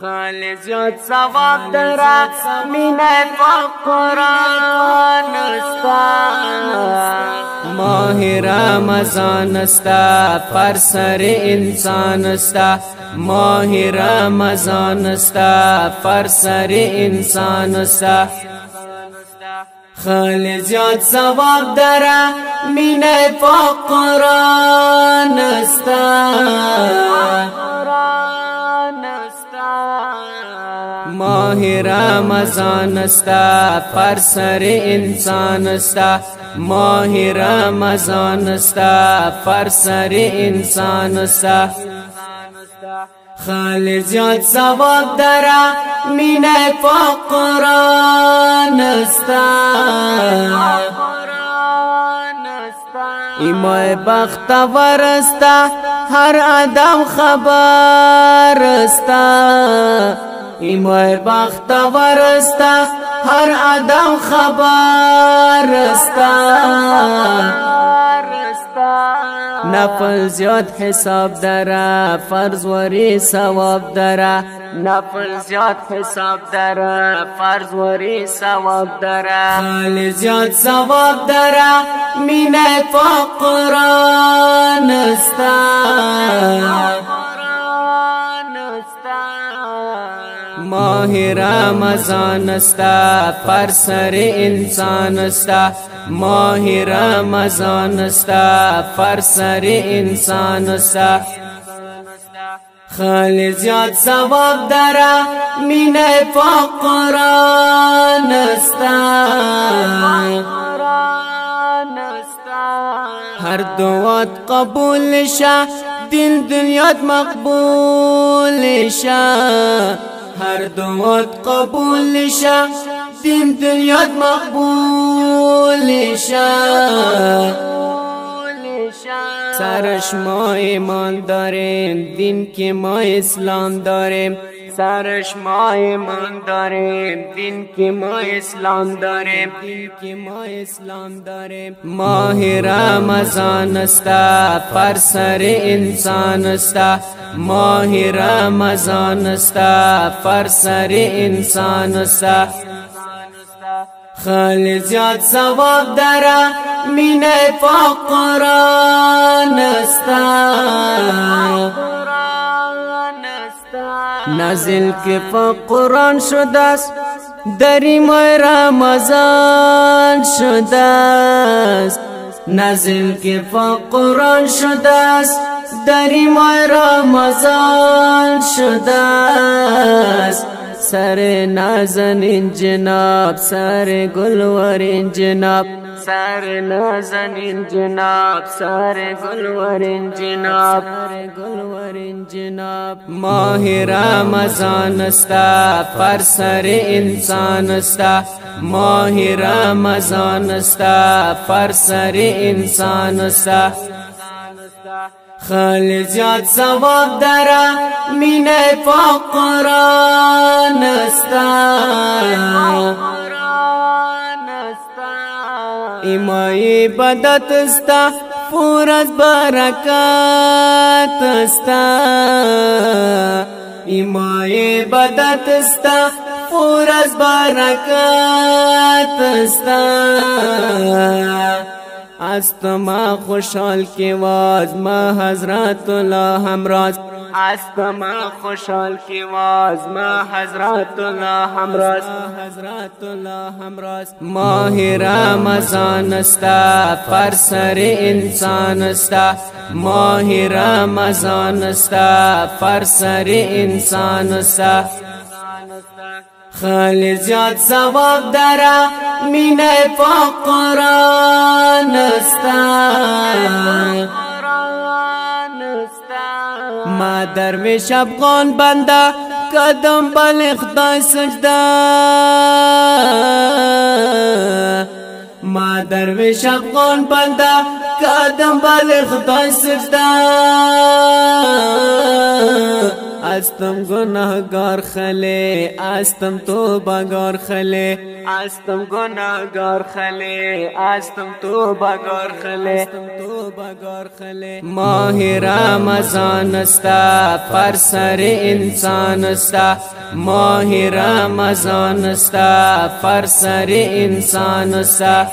خالص زیاد ثواب درا مینه قرآن استا ماه رمضان استا پر سر انسان استا ماه رمضان استا پر سر انسان استا خالص زیاد ثواب درا مینه قرآن استا ماه رمضان استا پر سر انسان استا ماه رمضان استا پر سر انسان استا خالص زیاد ثواب درا مینه قرآن استا ایمای بختور استا هر آدم خبر استا ایمای بختور استا هر آدم خبر استا نفل زیاد حساب درا فرض وری ثواب درا نفل زیاد حساب درا فرض وری ثواب درا خالص زیاد ثواب درا مینه قرآن استا ماه رمضان استا پر سر انسان استا ماه رمضان استا پر سر انسان استا خالص زیاد ثواب درا مینه قرآن استا هر دعات قبول شا دل دنیات مقبول شا هر دعات قبول شا دین دنیات مقبول شا سرش ما ایمان داریم دین که ما اسلام داریم سرش ما ایمان داریم دین که ما اسلام داریم دین که ما اسلام داریم ماه رمضان استا پر سر انسان استا ماه رمضان استا پر سر انسان استا خالص زیاد ثواب درا مینه قرآن استا نازل که قرآن شده است دری ماه رمضان شده است نازل که قرآن شده است دری ماه رمضان شده است سر نازنین جناب سر گلورین جناب سر نازنین جناب سر گلورین جناب سر گلورین جناب ماه رمضان استا پر سر انسان استا ماه رمضان استا پر سر انسان استا خالص زیاد ثواب درا مینه قرآن استا ایمای بدت استا پر از برکات استا ایمای بدت استا پر از برکات استا است ما خوشحال کی واز ما حضرت الله همراز است ما خوشحال کی واز ما حضرت الله همراز حضرت الله همراز ماه رمضان استا پر سر انسان استا ماه رمضان استا پر سر انسان استا خالص زیاد ثواب درا مینه قرآن استا ما درویش افغان بنده قدم بل خدای سجده ما درویش افغان بنده قدم بل خدای سجده استم گناهگار خلی استم توبهگار خلی استم گناهگار خلی استم توبهگار خلی ماه رمضان استا پر سر انسان استا ماه رمضان استا پر سر انسان استا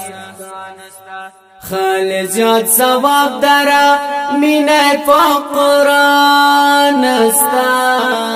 خیلی زیاد ثواب داره مینه پا قرآن استا